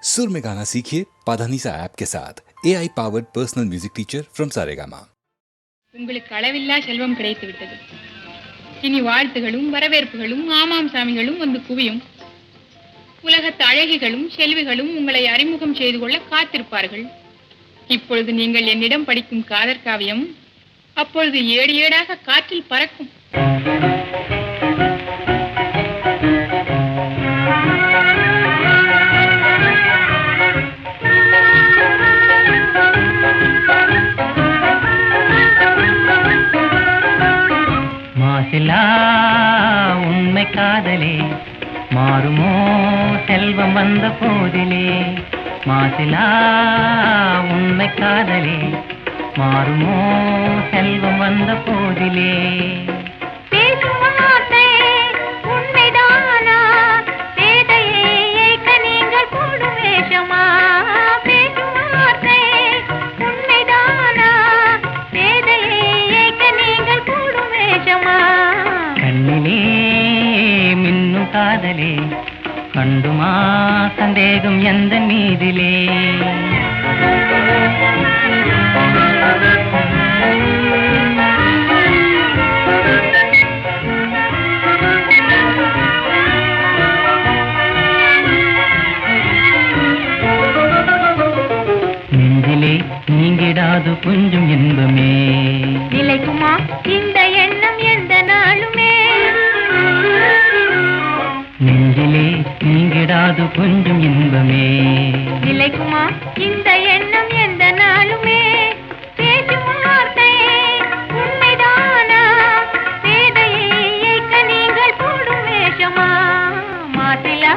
सुर में गाना सीखिए पाधानीसा ऐप के साथ AI powered personal music teacher from Saregama. உங்களுக்கு அளவில்லா செல்வம் கிடைத்து விட்டது. இனி வாழ்த்துகளும் வரவேற்புகளும் ஆமாம் சாமிகளும் வந்து குவியும். உலகத்து அழகிகளும் செல்விகளும் உங்களை அறிமுகம் செய்து கொள்ள காத்திருப்பார்கள். இப்பொழுது நீங்கள் என்னிடம் படிக்கும் காதற் காவியம் அப்பொழுது ஏடு ஏடாக காற்றில் பறக்கும். மாசிலா உண்மை காதலே மாறுமோ செல்வம் வந்த போதிலே. மாசிலா உண்மை காதலே மாறுமோ செல்வம் வந்த போதிலே. காதலே கண்டுமா சந்தேகம் எந்த மீதிலே. நெஞ்சிலே நீங்கிடாது கொஞ்சம் இன்பமே. நிலைக்குமா இந்த எண்ணம் எந்த நாளுமே. நெஞ்சிலே நீங்கிடாது கொஞ்சம் இன்பமே. நிலைக்குமா இந்த எண்ணம் எந்த நாளுமே. பேசும் வார்த்தை உண்மைதானா வேதையை ஏற்க நீங்கள் போடும் வேஷமா. மாசிலா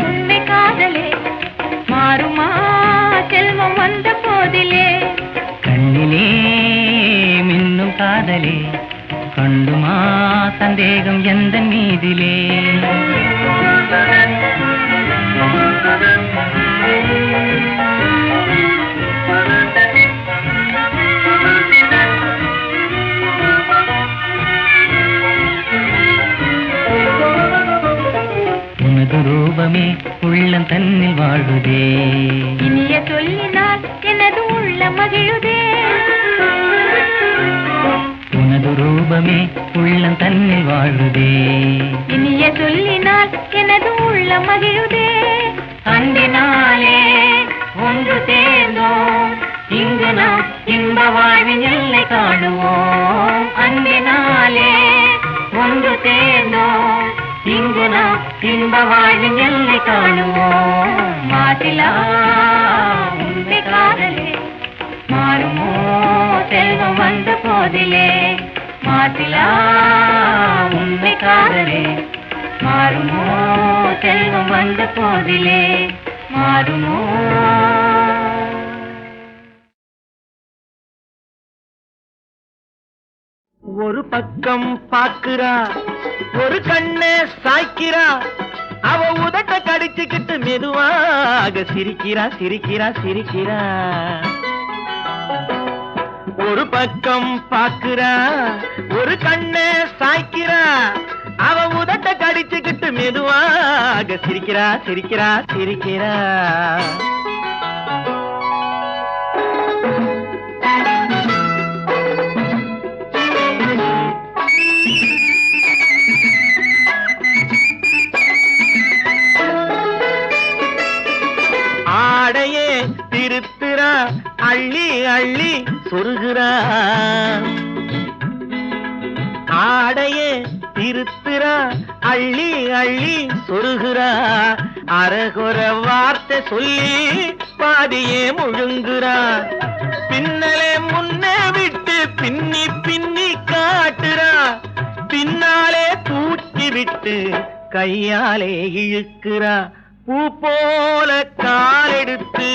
உண்மை காதலே மாறுமா செல்வம் வந்த போதிலே. கண்ணிலே மின்னும் காதலே கண்டுமா சந்தேகம் எந்த மீதிலே. உனது ரூபமே உள்ளம் தன்னில் வாழுதே. இனிய சொல்லினால் எனது உள்ள மகிழுதே. உனது ரூபமே உள்ளம் தன்னில் வாழுதே. இனிய சொல்லினால் எனது உள்ள மகிழுதே. அன்பினாலே ஒன்று சேர்ந்தோம் இங்கு நாம் இன்ப வாழ்வின் எல்லை காணுவோம். அன்பினாலே ஒன்று சேர்ந்தோம் இங்கு நாம் இன்ப வாழ்வின் எல்லை காணுவோம். மாசிலா உண்மை காதலே மாறுமோ செல்வம் வந்த போதிலே. மாசிலா உண்மை காதலே மாறுமோ செல்வம் வந்த போதிலே. மாறுமோ. ஒரு பக்கம் பாக்குறா ஒரு கண்ணை சாய்க்கிறா. அவ உதட்ட கடிச்சுக்கிட்டு மெதுவாக சிரிக்கிறா சிரிக்கிறா சிரிக்கிறா. ஒரு பக்கம் பாக்குறா ஒரு கண்ணை சாய்க்கிறா. அவ உதட்ட கடிச்சுக்கிட்டு மெதுவாக சிரிக்கிறா சிரிக்கிறா சிரிக்கிறா. ஆடையே திருத்துறா அள்ளி அள்ளி சொருகிறா. ஆடையே திருத்துறா அள்ளி அள்ளி சொருகிறா. அரகுற வார்த்தை சொல்லி பாதியே முழுங்குறா. பின்னலே முன்னே விட்டு பின்னி பின்னி காட்டுறா. பின்னாலே தூக்கி விட்டு கையாலே இழுக்கிறா. பூ போல காலெடுத்து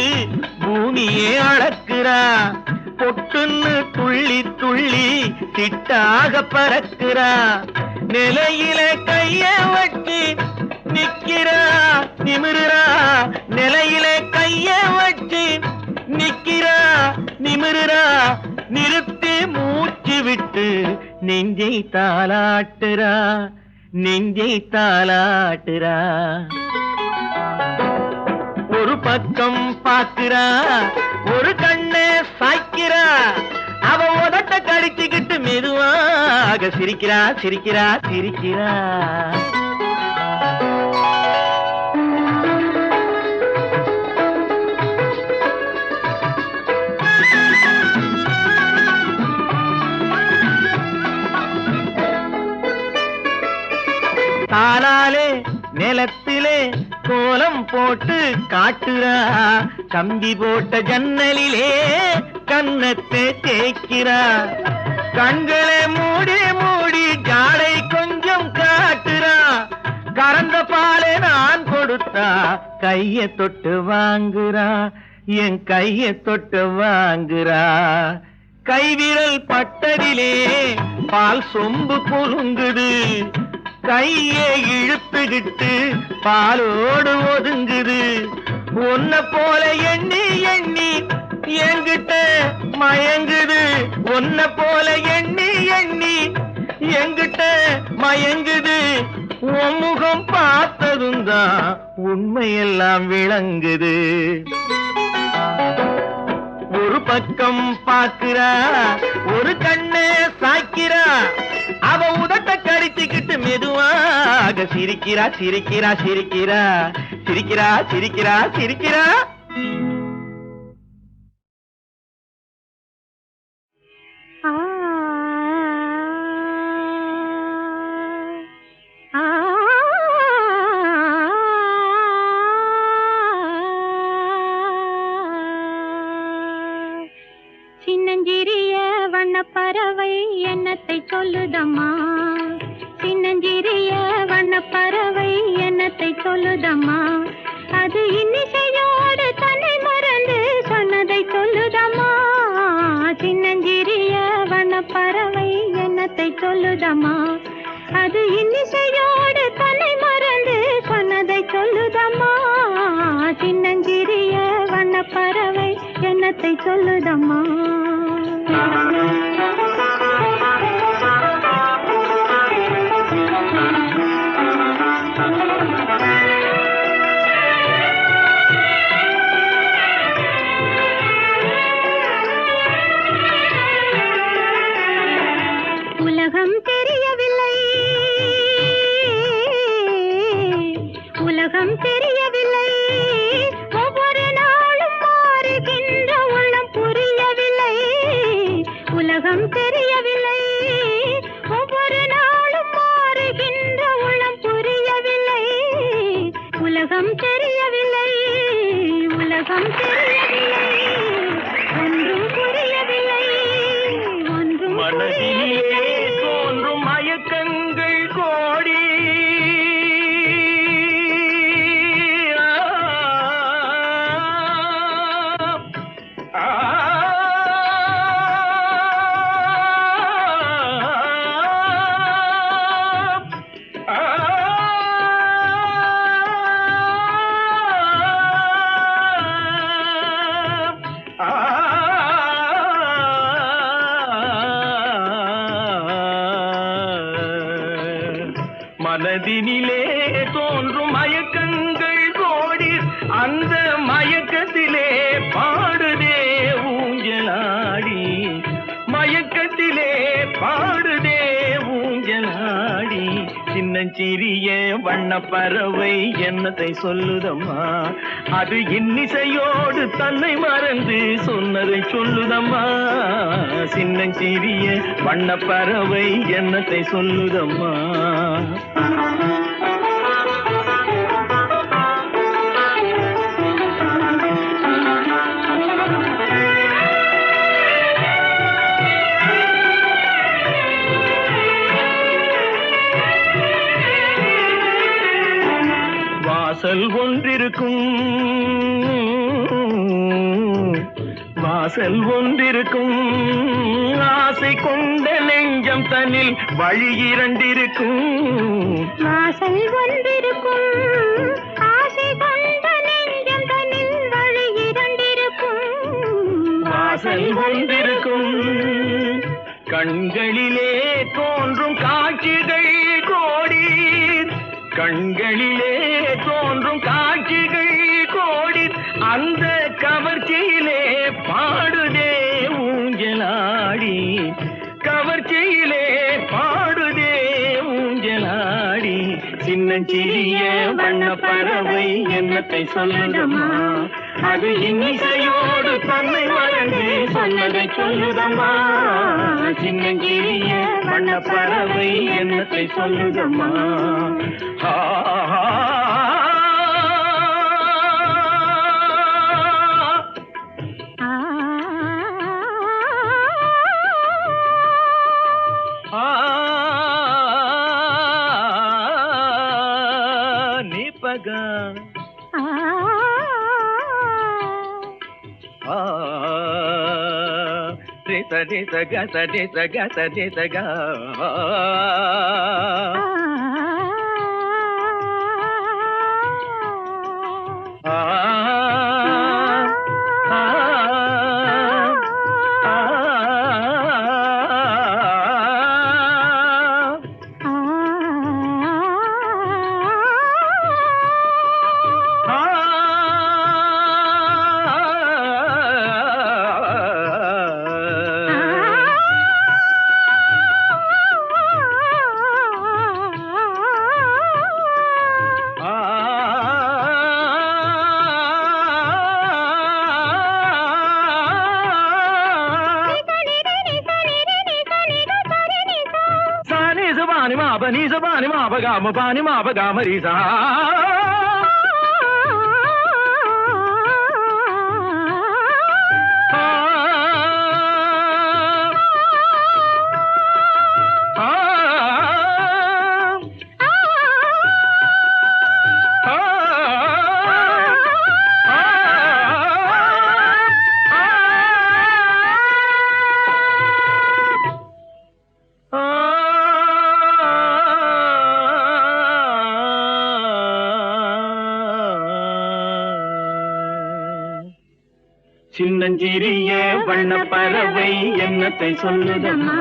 பூமியே அளக்கிறா. பொட்டுன்னு துள்ளி துள்ளி சிட்டாக பறக்கிறா. நிலையில கைய வச்சு நிக்கிறா நிமிருறா. நிலையில கைய வச்சு நிக்கிறா நிமிருறா. நிறுத்தி மூச்சு விட்டு நெஞ்சை தாலாட்டுறா நெஞ்சை தாலாட்டுறா. ஒரு பக்கம் பாக்குறா ஒரு கண்ணை சாய்க்கிறா அவ உதட்ட கடிச்சுக்கிட்டு மெதுவாக சிரிக்கிறா சிரிக்கிறா சிரிக்கிறா தாளாலே நிலத்திலே கோலம் போட்டு காட்டுறா கம்பி போட்ட ஜன்னலிலே கன்னத்தை தேய்க்கிறா கண்களை மூடி மூடி ஜாடை கொஞ்சம் காட்டுறா கறந்த பாலை நான் கொடுத்தா கைய தொட்டு வாங்குறா என் கைய தொட்டு வாங்குறா கைவிரல் பட்டதிலே பால் சொம்பு பொருங்குது கையை இழுத்துக்கிட்டு பாலோடு ஒதுங்குது ஒன்ன போல எண்ணி எண்ணி என்கிட்ட மயங்குது ஒன்ன போல எண்ணி எண்ணி என்கிட்ட மயங்குது உன் முகம் பார்த்ததும் தான் உண்மையெல்லாம் விளங்குது ஒரு பக்கம் பாக்குறா ஒரு கண்ணை சாய்க்கிறா அவ உதட்ட கடிச்சுக்கிட்டு மெதுவாக சிரிக்கிறா சிரிக்கிறா சிரிக்கிறா சிரிக்கிறா சிரிக்கிறா சிரிக்கிறா சின்னஞ்சிறிய வண்ணப்பறவை என்னத்தை சொல்லுதம்மா சின்னஞ்சிறிய வண்ணப்பறவை என்னத்தை சொல்லுதம்மா அது இன்னிசையோடு தன்னை மறந்து சொன்னதை சொல்லுதம்மா சின்னஞ்சிறிய வண்ணப்பறவை என்னத்தை சொல்லுதம்மா அது இன்னிசையோடு தன்னை மறந்து சொன்னதை சொல்லுதம்மா சின்னஞ்சிறிய வண்ணப்பறவை என்னத்தை சொல்லுதம்மா உலகம் தெரியவில்லை உலகம் தெரியவில்லை ஒவ்வொரு நாளும் மாறுகின்ற உள்ளம் புரியவில்லை உலகம் தெரியவில்லை ஒவ்வொரு நாளும் மாறுகின்ற உள்ளம் புரியவில்லை உலகம் தெரியவில்லை உலகம் தெரியவில்லை ஒன்றும் புரியவில்லை ஒன்றும் மனதிலே தோன்றும் மயக்கங்கள் கோடி மனதினிலே தோன்றும் மயக்கங்கள் கோடி அந்த மயக்கத்திலே பாடுதே ஊஞ்சலாடி மயக்கத்திலே பாடுதே ஊஞ்சலாடி சின்னஞ்சிறிய வண்ணப்பறவை என்னத்தை சொல்லுதம்மா அது இன்னிசையோடு தன்னை மறந்து சொன்னதை சொல்லுதம்மா சின்னஞ்சிறிய வண்ணப்பறவை என்னத்தை சொல்லுதம்மா வாசல் ஒன்றிருக்கும் வாசல் ஒன்றிருக்கும் ஆசை கொண்ட நெஞ்சம் தன்னில் வழி இரண்டிருக்கும் வாசல் ஒன்றிருக்கும் ஆசை கொண்ட நெஞ்சம் தன்னில் வழி இரண்டிருக்கும் வாசல் ஒன்றிருக்கும் கண்களிலே தோன்றும் காட்சிகள் கோடி கண்களிலே தோன்றும் காட்சிகள் கோடி அந்த கவர்ச்சியிலே பாடுதே ஊஞ்சலாடி, கவர்ச்சியிலே பாடுதே ஊஞ்சலாடி. சின்னஞ்சிறிய வண்ண பறவை என்னத்தை சொல்லுதம்மா, அது இன்னிசையோடு தன்னை மறந்து சொன்னதை சொல்லுதம்மா. சின்னஞ்சிறிய வண்ண பறவை என்னத்தை சொல்லுதம்மா. நிபகா சதி சக சதி சக சதி சக. Pani ma ba ga ma ri sa. சின்னஞ்சிறிய வண்ண பறவை என்னத்தை சொல்லுதம்மா,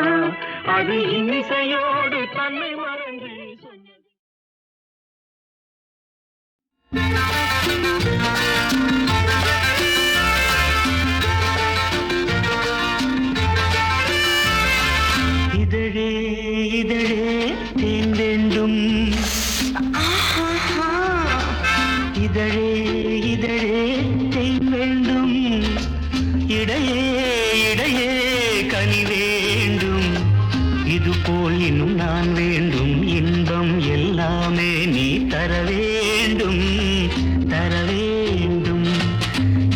அது இன்னிசையோடு தன்னை மறந்து சொன்னது. இதழே இதழே தேன் வேண்டும், இதழே இதழே தேன் வேண்டும், இடையே இடையே கனி வேண்டும், இது போல் இன்னும் நான் வேண்டும், இன்பம் எல்லாமே நீ தர வேண்டும் தர வேண்டும்.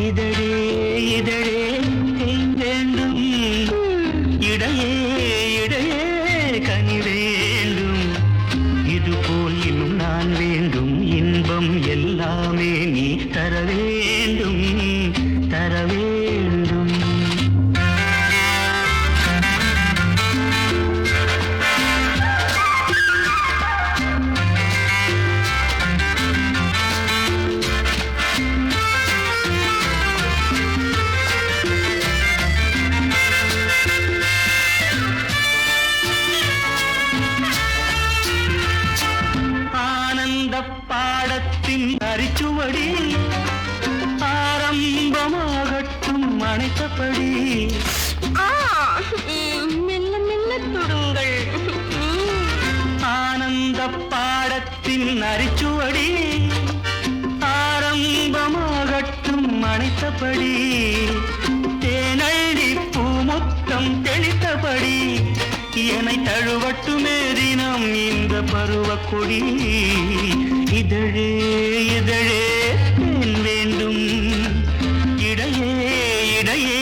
இதழே இதழே தேன் வேண்டும், இடையே இடையே கனி வேண்டும், இது போல் இன்னும் நான் வேண்டும், இன்பம் எல்லாமே நீ தர வேண்டும் தர வேண்டும். ஆனந்த பாடத்தின் அரிச்சுவடி ஆரம்பமாகட்டும் அணைத்தபடி. மெல்ல மெல்ல தொடுங்கள். ஆனந்த பாடத்தின் அரிச்சுவடி ஆரம்பமாகட்டும் அணைத்தபடி. தேனள்ளி பூமுத்தம் தெளித்தபடி என்னை தழுவட்டுமே தினம் இந்த பருவக்கொடி. இதழே இதழே தேன் வேண்டும், இடையே இடையே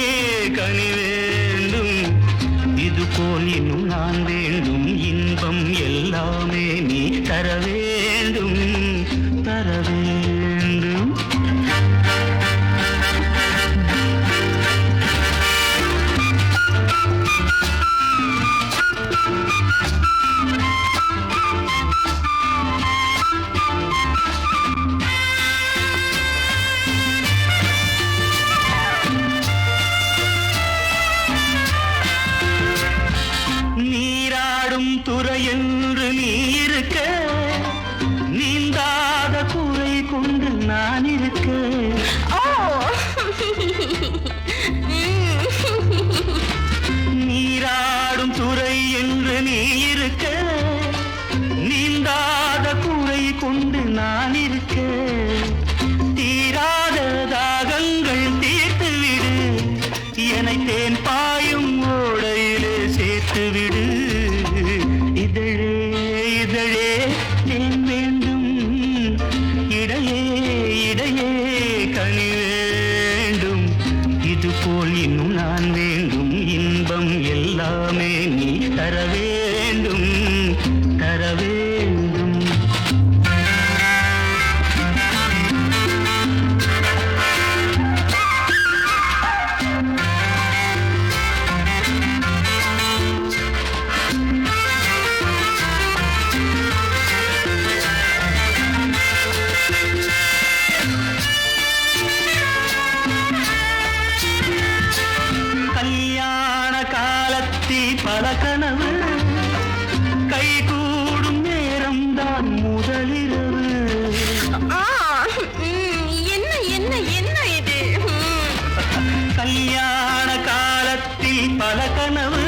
கனி வேண்டும், இது போல் இன்னும் நான் வேண்டும், இன்பம் எல்லாமே நீ தர வேண்டும் தர வேண்டும். கனி வேண்டும். இது போல் இன்னும் நான் வேண்டும். இன்பம் எல்லாமே நீ தர வேண்டும், தர வேண்டும். கல்யாண காலத்தில் பல கனவு கைகூடும் நேரம்தான் முதலிரவு. என்ன என்ன என்ன இது? கல்யாண காலத்தில் பல கனவு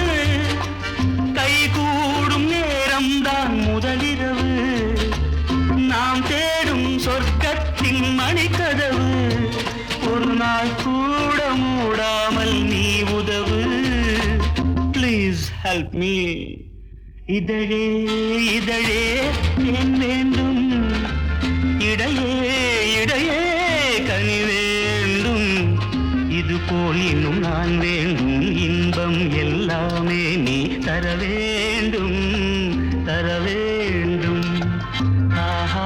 கைகூடும் நேரம்தான் முதலிரவு. நாம் தேடும் சொர்க்கத்தின் மணிக்கதவு ஒரு நாள் கூட மூடாமல் நீ உதவு. Please help me. இதழே இதழே ஏன் வேண்டும், இடையே இடையே கனி வேண்டும். இது போல் இன்னும் நான் வேண்டும். இன்பம் எல்லாமே நீ தர வேண்டும், தர வேண்டும். ஆஹா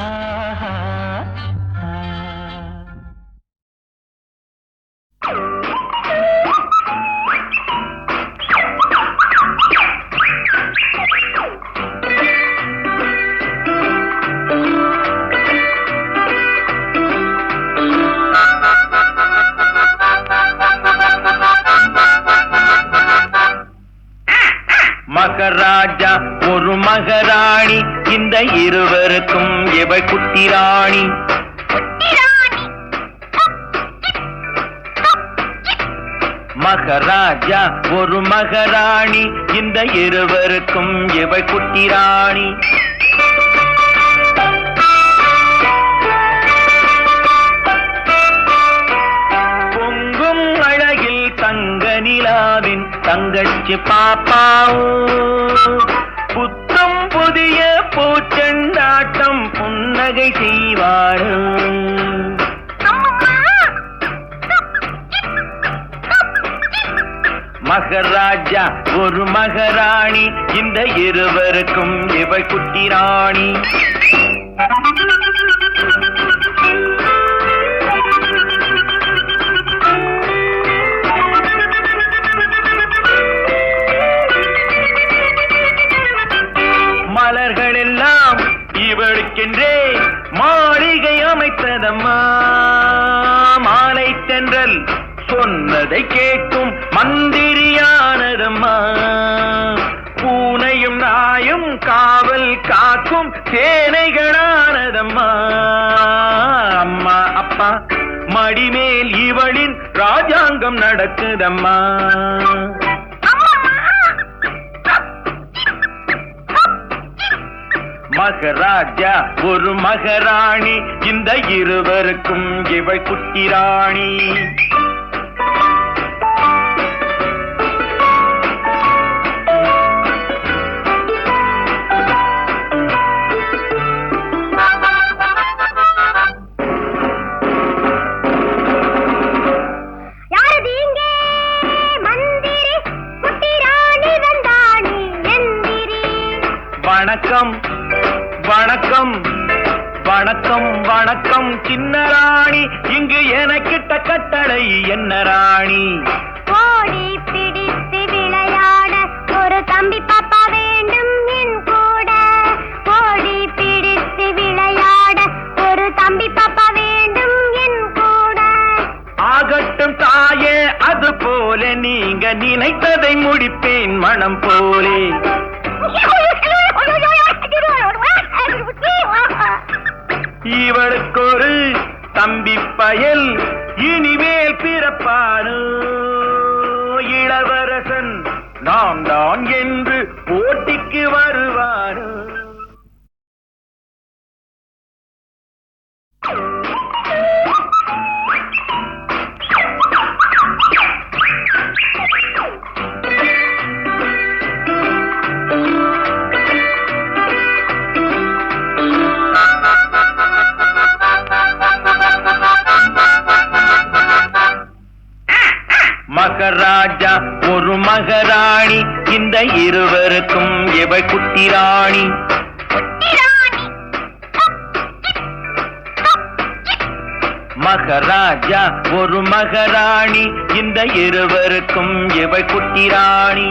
மகராஜா ஒரு மகராணி, இந்த இருவருக்கும் இவள் குட்டி ராணி. மகராஜா ஒரு மகராணி, இந்த இருவருக்கும் இவள் குட்டி ராணி. பொங்கும் அழகில் தங்க நிலாவின் தங்கச்சி பாப்பாவும் புத்தம் புதிய பூச்செண்டாட்டம் புன்னகை செய்வாரும். மகராஜா ஒரு மகராணி, இந்த இருவருக்கும் இவள் குட்டி ராணி. மலர்கள் எல்லாம் இவளுக்கென்றே மாளிகை அமைத்ததம்மா. மாலை தென்றல் சொன்னதை கேட்கும் மந்திரியானதம்மா. பூனையும் நாயும் காவல் காக்கும் சேனைகளானதம்மா. அம்மா அப்பா மடிமேல் இவளின் ராஜாங்கம் நடக்குதம்மா. மகராஜா ஒரு மகராணி, இந்த இருவருக்கும் இவள் குட்டி ராணி. வணக்கம் வணக்கம் வணக்கம் வணக்கம் சின்ன ராணி, இங்கு எனக்கிட்ட கட்டளை என்ன ராணி? ஓடி பிடித்து விளையாட ஒரு தம்பி பாப்பா வேண்டும் என் கூட. ஓடி பிடித்து விளையாட ஒரு தம்பி பாப்பா வேண்டும் என் கூட. ஆகட்டும் தாயே, அது போல நீங்க நினைத்ததை முடிப்பேன் மனம் போலே. இவளுக்கு ஒரு தம்பி பயல் இனிமேல் பிறப்பானோ. இளவரசன் நான் தான் என்று போட்டிக்கு வருவானோ. மகராஜா ஒரு மகராணி இந்த இருவருக்கும் இவள் குட்டி ராணி. மகராஜா ஒரு மகராணி இந்த இருவருக்கும் இவள் குட்டி ராணி.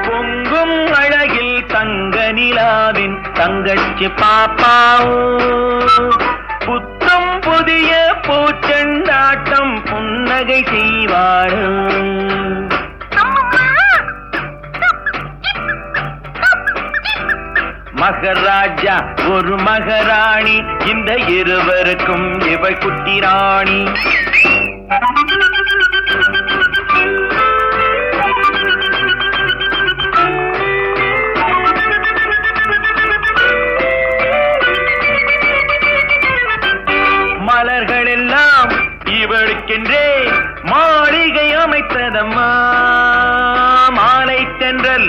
பொங்கும் அழகில் தங்க நிலாவின் தங்கச்சி பாப்பாவும் புத்தம் புதிய பூச்செண்டாட்டம் புன்னகை செய்வாரும். மகராஜா ஒரு மகராணி இந்த இருவருக்கும் இவள் குட்டி ராணி. மலர்கள் எல்லாம் இவளுக்கென்றே மாளிகை அமைத்ததம்மா. மாலை தென்றல்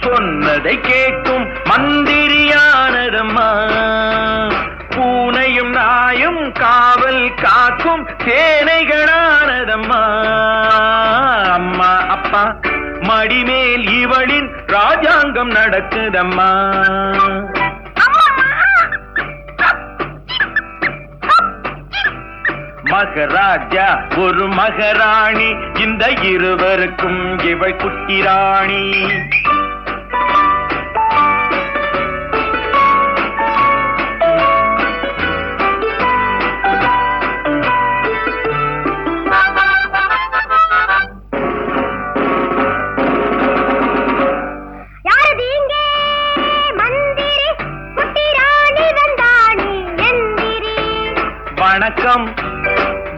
சொன்னதை கேட்கும் மந்திரியானதம்மா. பூனையும் நாயும் காவல் காக்கும் சேனைகளானதம்மா. அம்மா அப்பா மடிமேல் இவளின் ராஜாங்கம் நடக்குதம்மா. மகராஜா ஒரு மகராணி இந்த இருவருக்கும் இவள் குட்டி ராணி. வணக்கம்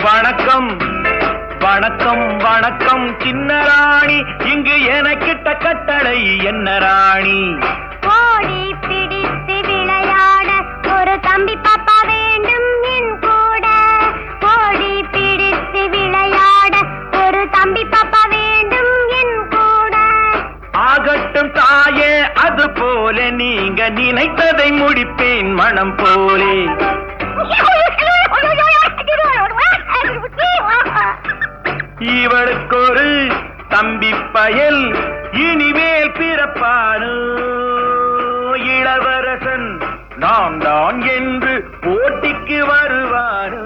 வணக்கம் வணக்கம் வணக்கம் சின்ன ராணி, இங்கு எனக்கிட்ட கட்டளை என்ன ராணி? ஓடி பிடித்து விளையாட ஒரு தம்பி பாப்பா வேண்டும் என் கூட. ஓடி பிடித்து விளையாட ஒரு தம்பி பாப்பா வேண்டும் என் கூட. ஆகட்டும் தாயே, அது போல நீங்க நினைத்ததை முடிப்பேன் மனம் போலே. இவளுக்கு ஒரு தம்பி பயல் இனிமேல் பிறப்பானோ. இளவரசன் நான் தான் என்று போட்டிக்கு வருவானோ.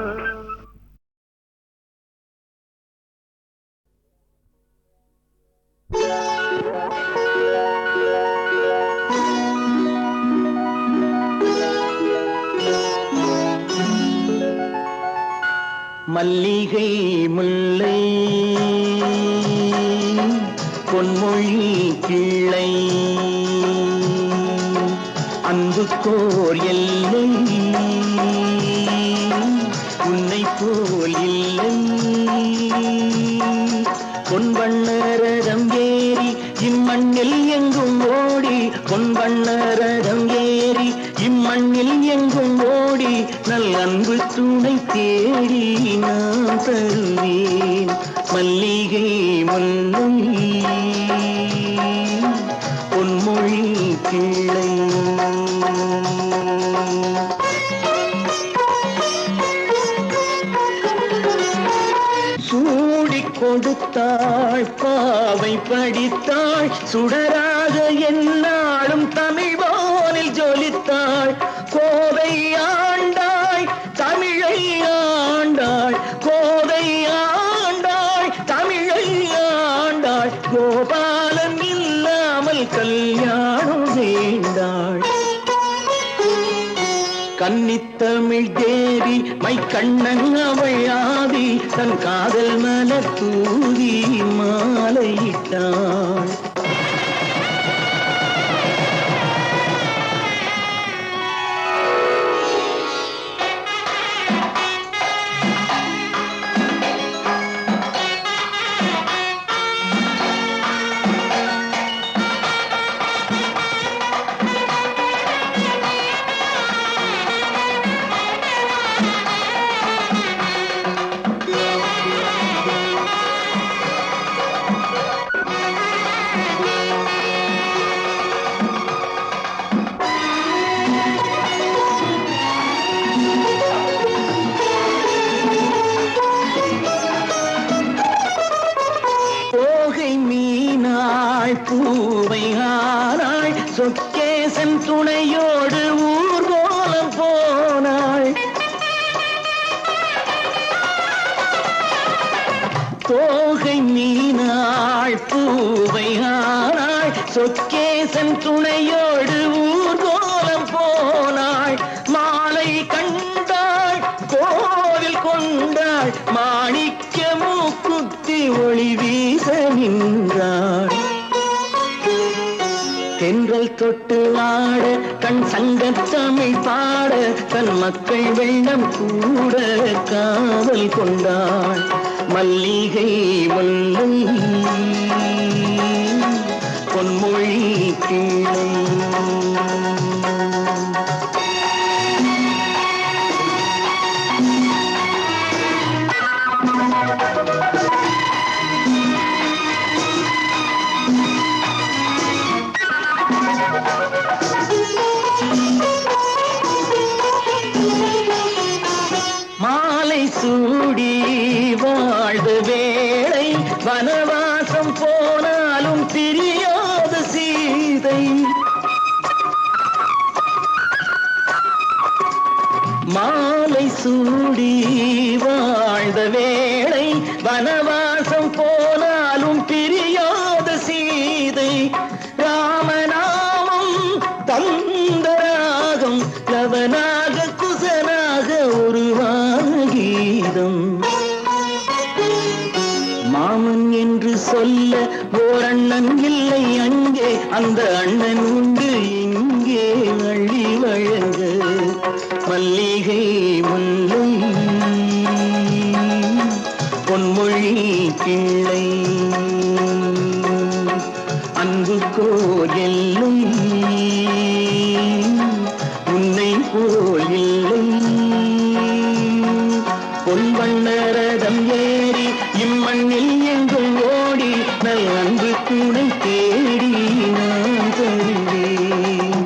மல்லிகை முல்லை பொன்மொழி கிள்ளை அன்புக்கோர் எல்லை உன்னை போல் இல்லை. பொன்வண்ணரதம் ஏறி இம்மண்ணில் எங்கும் ஓடி, பொன்வண்ணரதம் ஏறி இம்மண்ணில் எங்கும் ஓடி, நல் அன்பு துணை தேடி நான் தருவேன். மல்லிகை முல்லை பொன்மொழி கிள்ளை. சூடிக் கொடுத்தாள் பாவை படித்தாள், சுடராக என்னாலும் தமிழ் வானில் ஜொலித்தாள். கோதை ஆண்டாள் தமிழை ஆண்டாள், கோதை ஆண்டாள் தமிழை ஆண்டாள். கோபாலன் இல்லாமல் கல்யாணம் வேண்டாள். கன்னித்தமிழ் தேவி மை கண்ணன் அவள் ஆதி, தன் காதல் மலர் தூவி மாலையிட்டாள். பூவை ஆனாள் சொக்கேசன் துணையோடு ஊர்கோலம் போனாள் தோகை மீனாள் பூவை ஆனாள் சொக்கேசன் துணையோடு ஊர்கோலம் போனாள் மாலை கண்டாள் கோவில் கொண்டாள் மாணிக்க மூக்குத்தி ஒளி வீச நின்றாள் தென்றல் தொட்டு ஆட கண் சங்கத் தமிழ் பாட தன் மக்கள் வெள்ளம் கூட காவல் கொண்டாள் மல்லிகை முல்லை பொன்மொழி கிளை மாலை சூடி வாழ்ந்த வேளை வனவாசம் போனாலும் பிரியாத சீதை மாலை சூடி வாழ்ந்த வேளை வனவாசம் போனாலும் பிரியாத சீதை ராமநாமம் தந்தராகம் லவனாக குசனாக உருவான கீதம் மாமன் என்று சொல்ல ஓர் அண்ணன் இல்லை அங்கே அந்த அண்ணன் உண்டு இங்கே அள்ளி வழங்க மல்லிகை முல்லை பொன்மொழி கிளை அன்பு கோயிலும் உன்னை கோயில்லை பொன்வண்ணரதம் ஏறி இம்மண்ணில் எங்கும் ஓடி நல் அன்பு துணை தேடி நான் தருவேன்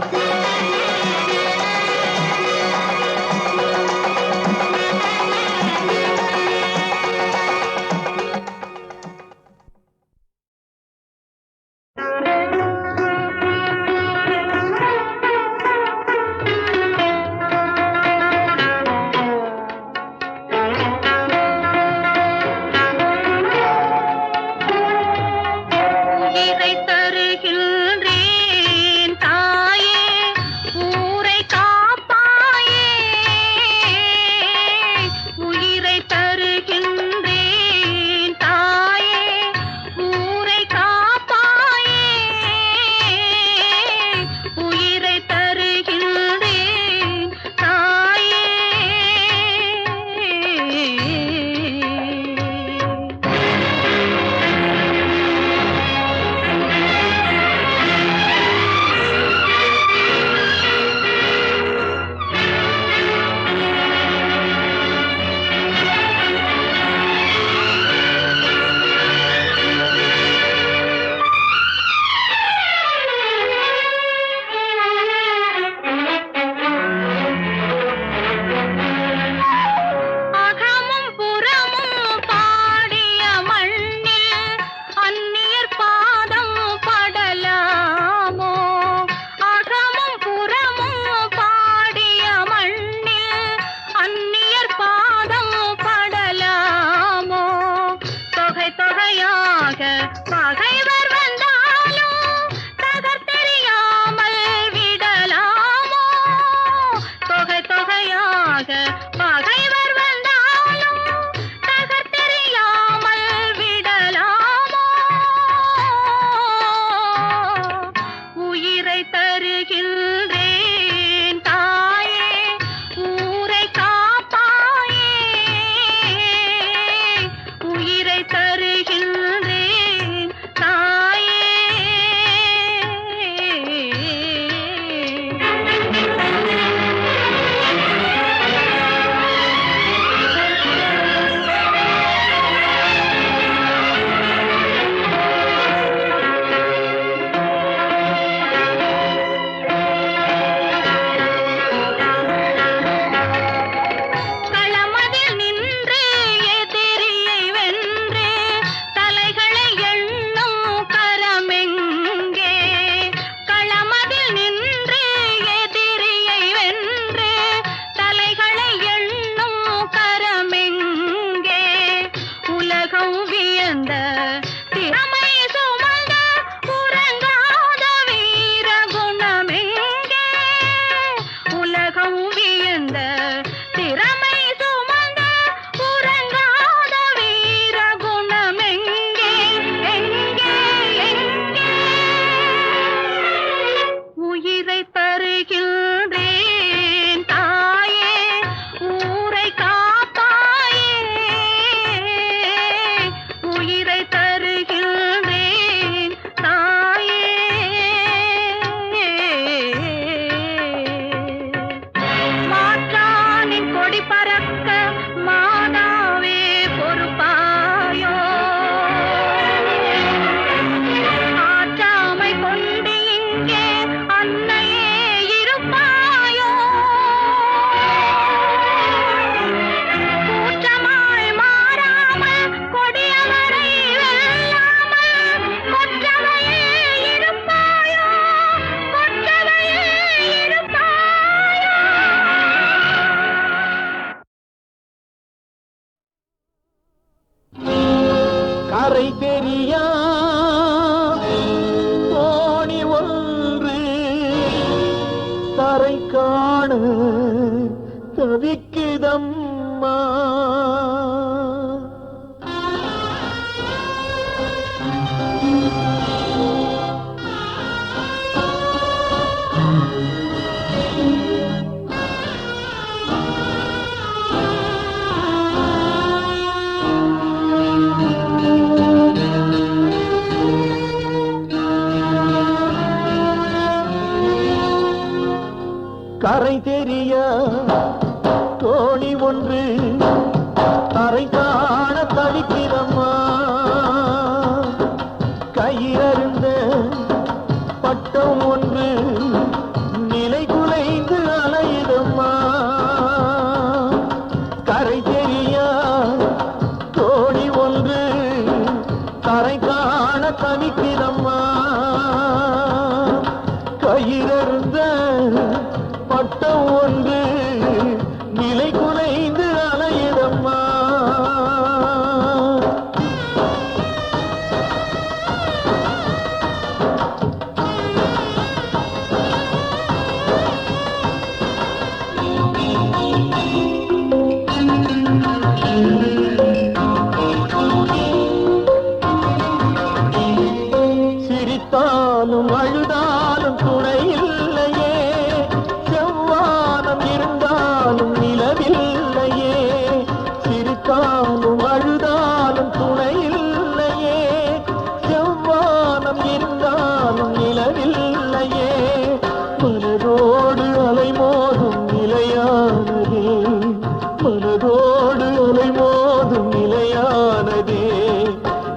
தரை காண தவிக்குதம்மா. கரை தெரிய தோணி ஒன்று கரை காண தவிக்கிறம்மா. கையிலருந்த பட்டம் ஒன்று நிலை குலைந்து அலையுதம்மா. கரை தெரிய தோணி ஒன்று கரை காண தவிக்கிறம்மா. கையிலருந்த பட்டம் ஒன்று நிலை குலைந்து அலையுதம்மா. சிரித்தாலும் அழுதாலும் துணை இல்லையே, செவ்வானம் இருந்தாலும் நிலவில்லையே. சிரித்தாலும் அழுதாலும் துணை இல்லையே, செவ்வானம் இருந்தாலும் நிலவில்லையே. மனதோடு அலைமோதும் நிலையானதே, மனதோடு அலைமோதும் நிலையானதே.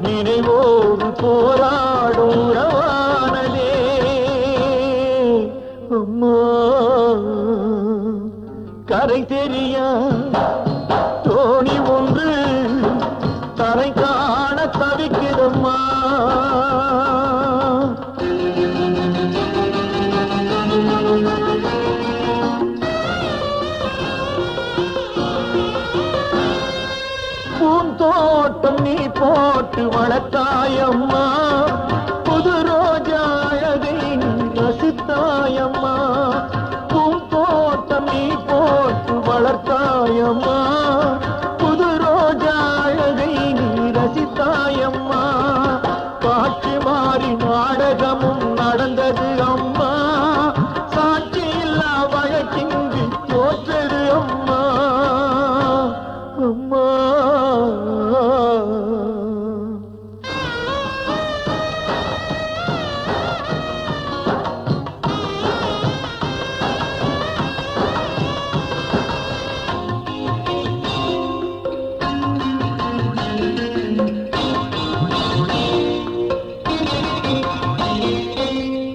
நினைவோடு போராடும் உறவானதே. அம்மா கரை தெரியா தோணி ஒன்று தரை காண தவிக்கிறம்மா. பூந்தோட்டம் நீ போட்டு வளர்த்தாயம்மா, புது ரோஜா அழகை ரசித்தாயம்மா. பூந்தோட்டம் நீ போட்டு வளர்த்தாயம்மா, புது ரோஜா அழகை நீ ரசித்தாயம்மா. காட்சி மாறி நாடகமும் நடந்தது அம்மா, சாட்சி இல்லா வழக்கிங்கு தோற்றது அம்மா. அம்மா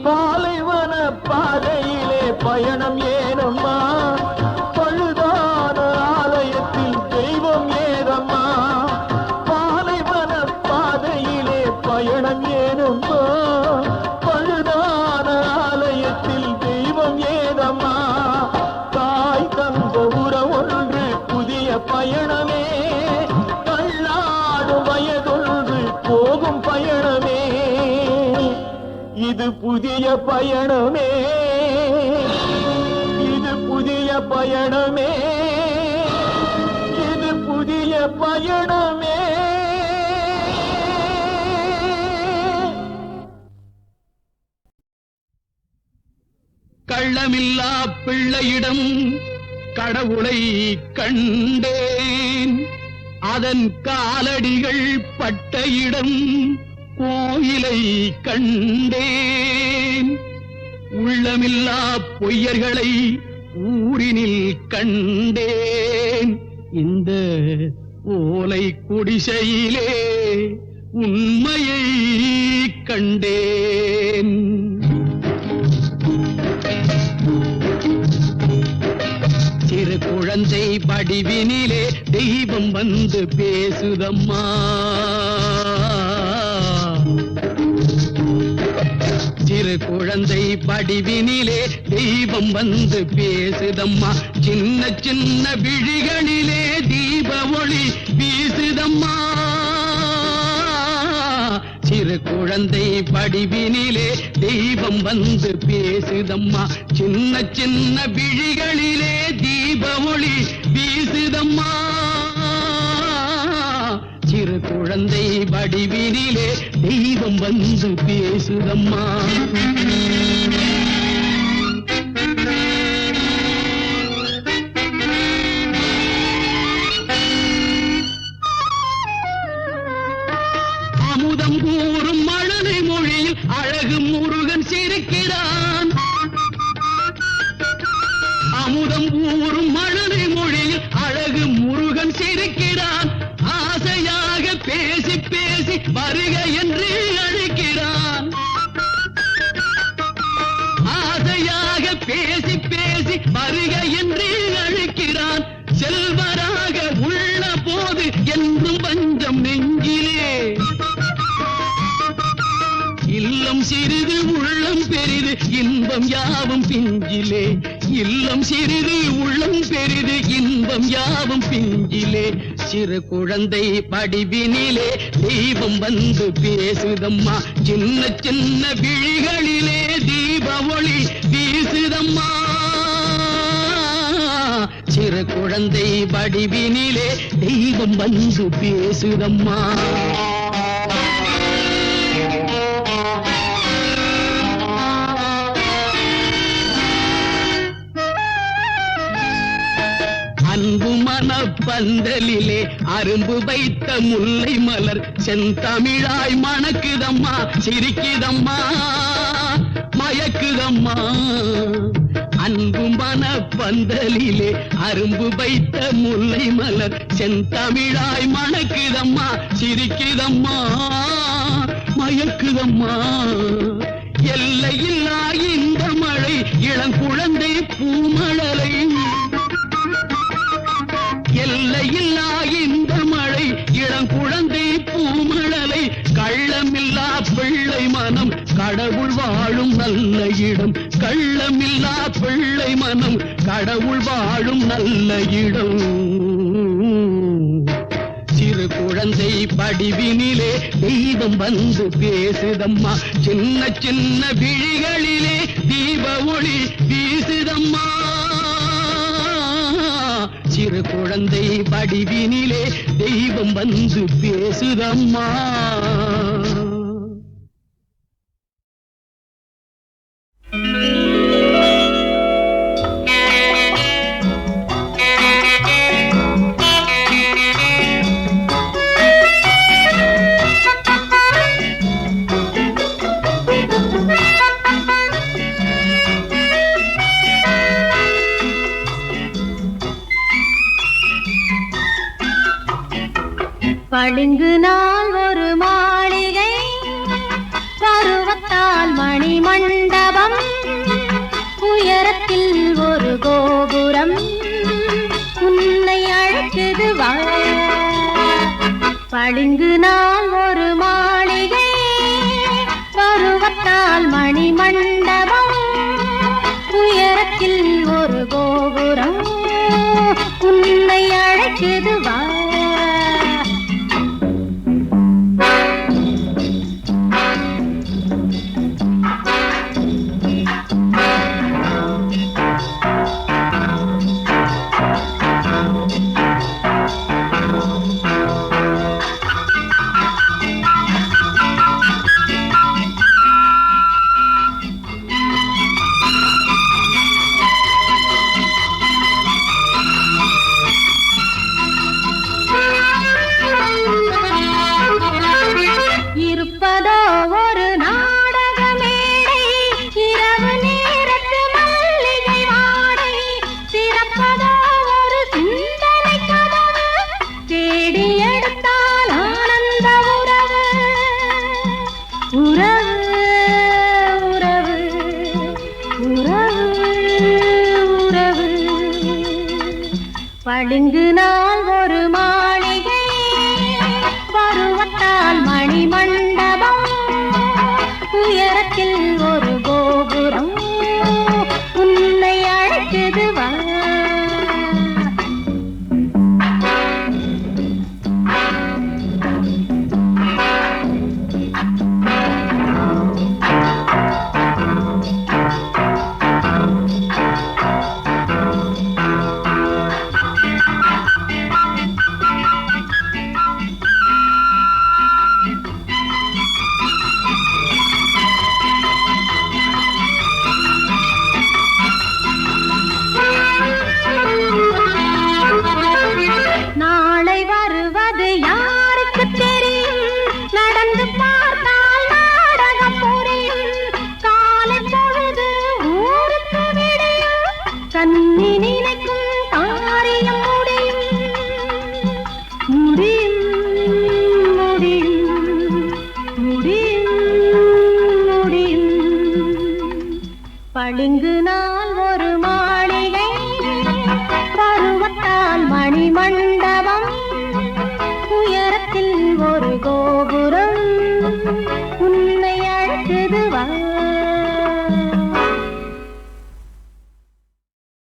பாலைவன பாதையிலே பயணம் ஏனம்மா, பழுதான ஆலயத்தில் தெய்வம் ஏதம்மா. பாலைவன பாதையிலே பயணம் ஏனம்மா, பழுதான ஆலயத்தில் தெய்வம் ஏதம்மா. தாய் தந்த உறவொன்று புதிய பயணமே, தள்ளாடும் வயதொன்று போகும் பயணமே. இது புதிய பயணமே, இது புதிய பயணமே, இது புதிய பயணமே. கள்ளமில்லா பிள்ளையிடம் கடவுளை கண்டேன், அதன் காலடிகள் பட்ட இடம் கோயிலை கண்டேன். உள்ளமில்லா பொய்யர்களை ஊரினில் கண்டேன், இந்த ஓலை குடிசையிலே உண்மையை கண்டேன். சிறு குழந்தை வடிவினிலே தெய்வம் வந்து பேசுதம்மா. சிறு குழந்தை வடிவினிலே தெய்வம் வந்து பேசுதம்மா. சின்ன சின்ன விழிகளிலே தீப ஒளி வீசுதம்மா. சிறு குழந்தை படிவினிலே தெய்வம் வந்து பேசுதம்மா சின்ன சின்ன விழிகளிலே தீப ஒளி வீசுதம்மா சிறு குழந்தை வடிவினிலே தெய்வம் வந்து பேசுதம்மா அமுதம் கூறும் மழலை மொழியில் அழகு முருகன் சிரிக்கிறான் அமுதம் கூறும் மழலை மொழியில் அழகு முருகன் சிரிக்கிறான் ஆசையாக பேசி பேசி வருக என்று அழைக்கிறான் ஆசையாக பேசி பேசி வருக என்று அழைக்கிறான் செல்வராக உள்ள போது என்றும் பஞ்சம் நெஞ்சிலே இல்லம் சிறிது உள்ளம் பெரிது இன்பம் யாவும் பிஞ்சிலே இல்லம் சிறிது உள்ளம் பெரிது இன்பம் யாவும் பிஞ்சிலே சிறு குழந்தை படிவினிலே தெய்வம் வந்து பேசுதம்மா சின்ன சின்ன விழிகளிலே தீப ஒளி வீசுதம்மா சிறு குழந்தை படிவினிலே தெய்வம் வந்து பேசுதம்மா அன்பு மனப்பந்தலிலே அரும்பு வைத்த முல்லை மலர் செந்தமிழாய் மணக்குதம்மா சிரிக்குதம்மா மயக்குதம்மா அன்பு மனப்பந்தலிலே அரும்பு வைத்த முல்லை மலர் செந்தமிழாய் மணக்குதம்மா சிரிக்குதம்மா மயக்குதம்மா எல்லையில்லா இந்த மழை இளங்குழந்தை பூமழலை எல்லையில்லா இந்த மழை இளங்குழந்தை பூமழலை கள்ளமில்லா பிள்ளை மனம் கடவுள் வாழும் நல்ல இடம் கள்ளமில்லா பிள்ளை மனம் கடவுள் வாழும் நல்ல இடம் சிறு குழந்தை படிவினிலே தெய்வம் வந்து பேசுதம்மா சின்ன சின்ன விழிகளிலே தீப ஒளி வீசுதம்மா சிறு குழந்தை படிவினிலே தெய்வம் வந்து பேசுதம்மா பளிங்கு நாள் ஒரு மாளிகை பருவத்தால் மணி மண்டபம் உயரத்தில் ஒரு கோபுரம் உன்னை அழைக்குது வா பளிங்கு நாள் ஒரு மாளிகை பருவத்தால் மணி மண்டபம் உயரத்தில் ஒரு கோபுரம் உன்னை அழைக்குது வா பளிங்கு நாள் ஒரு மாளிகை பருவத்தால் மணி மண்டபம் உயரத்தில் ஒரு கோபுரம் உன்னை அழைக்குது வா எண்ணி நினைக்கும் காரியம் முடியும் முடியும் முடியும் முடியும் முடியும் பளிங்கு